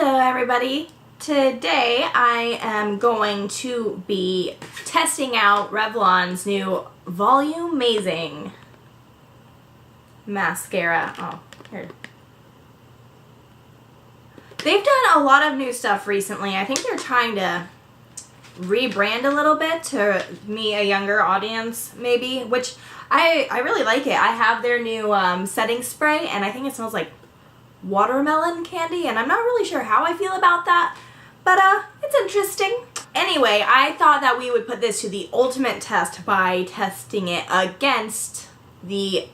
Hello everybody! Today I am going to be testing out Revlon's new Volumazing Mascara. Oh, here. They've done a lot of new stuff recently. I think they're trying to rebrand a little bit to me, a younger audience maybe, which I really like it. I have their new setting spray and I think it smells like watermelon candy, and I'm not really sure how I feel about that, but it's interesting. Anyway, I thought that we would put this to the ultimate test by testing it against the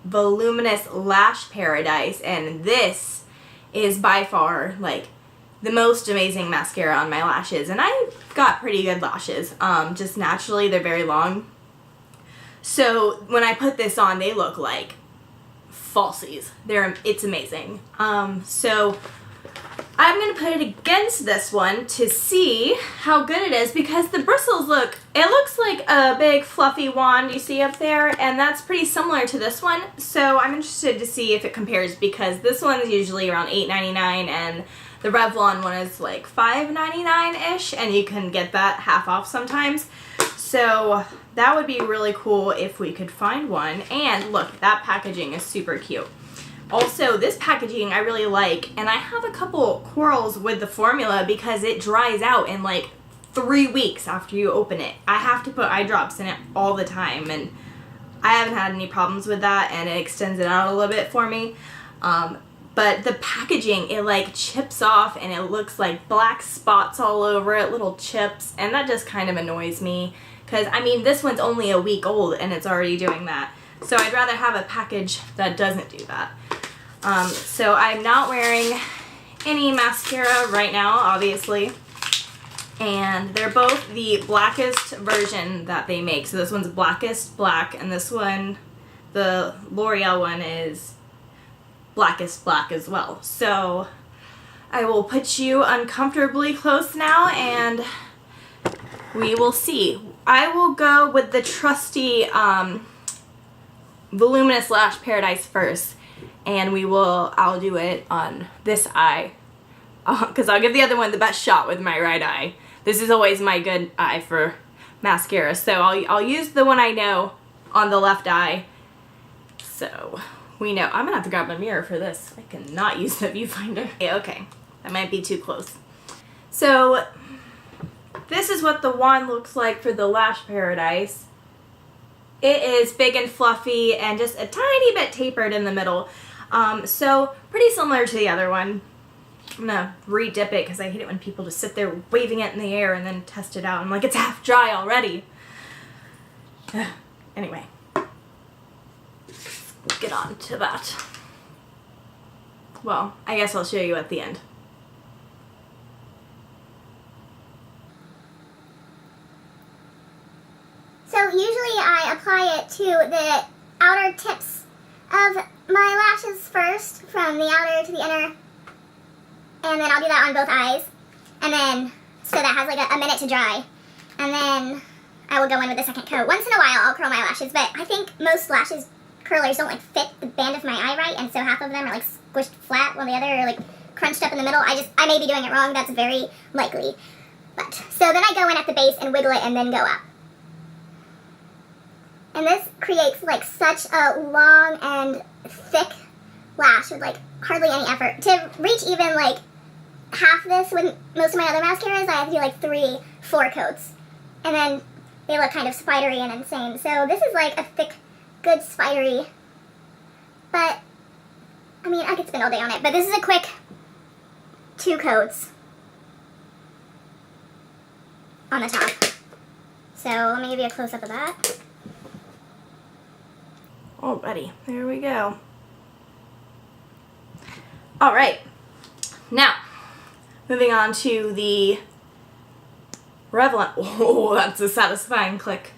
Voluminous Lash Paradise, and this is by far like the most amazing mascara on my lashes, and I've got pretty good lashes, just naturally they're very long, so when I put this on they look like falsies. It's amazing. So I'm gonna put it against this one to see how good it is, because the bristles looks like a big fluffy wand you see up there, and that's pretty similar to this one. So I'm interested to see if it compares, because this one's usually around $8.99 and the Revlon one is like $5.99-ish, and you can get that half off sometimes. So that would be really cool if we could find one. And look, that packaging is super cute. Also, this packaging I really like, and I have a couple quarrels with the formula because it dries out in like 3 weeks after you open it. I have to put eye drops in it all the time, and I haven't had any problems with that, and it extends it out a little bit for me. But the packaging, it like chips off and it looks like black spots all over it, little chips, and that just kind of annoys me. Because, I mean, this one's only a week old and it's already doing that. So I'd rather have a package that doesn't do that. So I'm not wearing any mascara right now, obviously. And they're both the blackest version that they make. So this one's blackest black, and this one, the L'Oreal one, is blackest black as well. So I will put you uncomfortably close now and we will see. I will go with the trusty Voluminous Lash Paradise first, and I'll do it on this eye, because I'll give the other one the best shot with my right eye. This is always my good eye for mascara, so I'll use the one I know on the left eye, so we know. I'm gonna have to grab my mirror for this. I cannot use the viewfinder. Okay, that might be too close. So this is what the wand looks like for the Lash Paradise. It is big and fluffy and just a tiny bit tapered in the middle. So pretty similar to the other one. I'm gonna re-dip it because I hate it when people just sit there waving it in the air and then test it out. I'm like, it's half dry already. Anyway, let's get on to that. Well, I guess I'll show you at the end. So usually I apply it to the outer tips of my lashes first, from the outer to the inner, and then I'll do that on both eyes, and then so that has like a minute to dry, and then I will go in with the second coat. Once in a while I'll curl my lashes, but I think most lashes curlers don't like fit the band of my eye right, and so half of them are like squished flat while the other are like crunched up in the middle. I may be doing it wrong, that's very likely. But so then I go in at the base and wiggle it and then go up. And this creates like such a long and thick lash with like hardly any effort. To reach even like half this with most of my other mascaras, I have to do like 3-4 coats. And then they look kind of spidery and insane. So this is like a thick, good spidery. But, I mean, I could spend all day on it. But this is a quick 2 coats on the top. So let me give you a close-up of that. Oh, buddy, there we go. All right, now moving on to the Revlon. Oh, that's a satisfying click.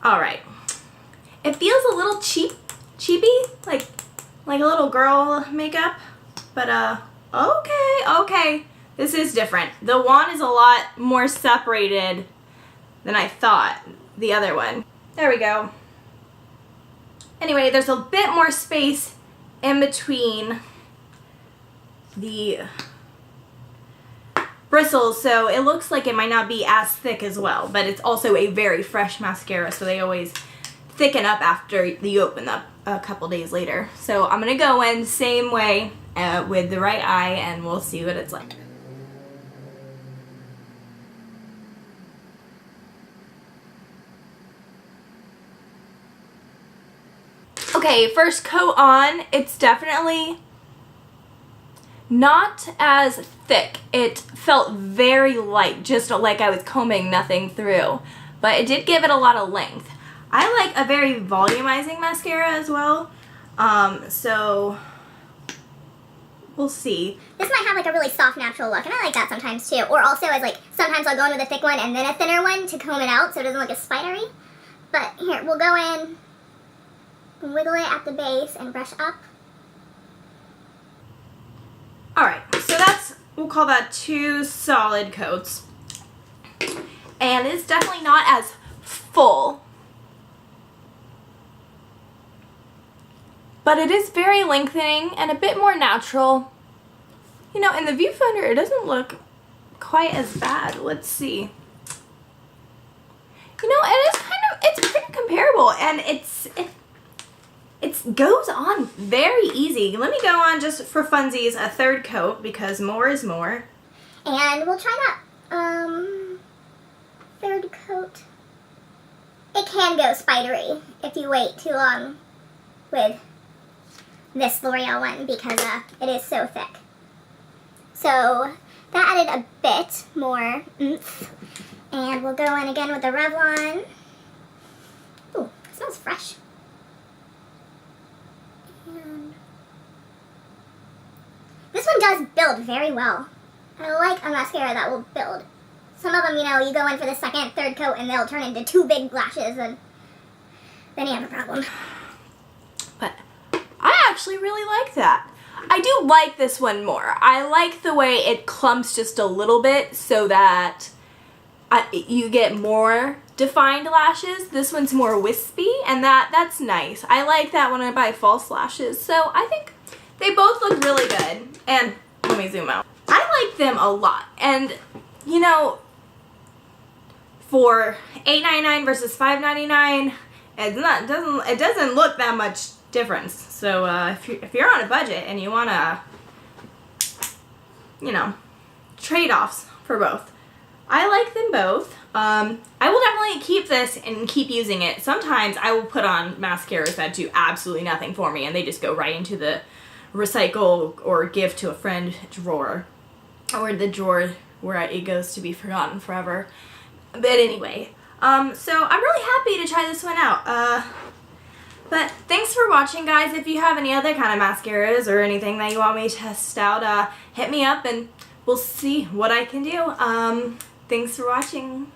All right, it feels a little cheapy, like a little girl makeup, but okay, this is different. The wand is a lot more separated than I thought, the other one. There we go. Anyway, there's a bit more space in between the bristles, so it looks like it might not be as thick as well, but it's also a very fresh mascara, so they always thicken up after you open up a couple days later. So I'm gonna go in same way with the right eye, and we'll see what it's like. Okay, first coat on. It's definitely not as thick. It felt very light, just like I was combing nothing through, but it did give it a lot of length. I like a very volumizing mascara as well, so we'll see. This might have like a really soft, natural look, and I like that sometimes too. Or also as like, sometimes I'll go in with a thick one and then a thinner one to comb it out so it doesn't look as spidery. But here, we'll go in, wiggle it at the base, and brush up. Alright, so we'll call that 2 solid coats. And it's definitely not as full, but it is very lengthening and a bit more natural. You know, in the viewfinder it doesn't look quite as bad. Let's see. You know, it's pretty comparable, and it goes on very easy. Let me go on, just for funsies, a 3rd coat, because more is more. And we'll try that 3rd coat. It can go spidery if you wait too long with this L'Oreal one, because it is so thick. So that added a bit more oomph. And we'll go in again with the Revlon. Ooh, it smells fresh. And this one does build very well. I like a mascara that will build. Some of them, you know, you go in for the 2nd, 3rd coat and they'll turn into 2 big lashes, and then you have a problem. But I actually really like that. I do like this one more. I like the way it clumps just a little bit so that you get more defined lashes. This one's more wispy, and that's nice. I like that when I buy false lashes. So I think they both look really good. And let me zoom out. I like them a lot. And you know, for $8.99 versus $5.99, it doesn't look that much difference. So if you're on a budget and you wanna, you know, trade-offs for both, I like them both. I will definitely keep this and keep using it. Sometimes I will put on mascaras that do absolutely nothing for me, and they just go right into the recycle or give to a friend drawer, or the drawer where it goes to be forgotten forever. But anyway, so I'm really happy to try this one out. But thanks for watching, guys. If you have any other kind of mascaras or anything that you want me to test out, hit me up and we'll see what I can do. Thanks for watching.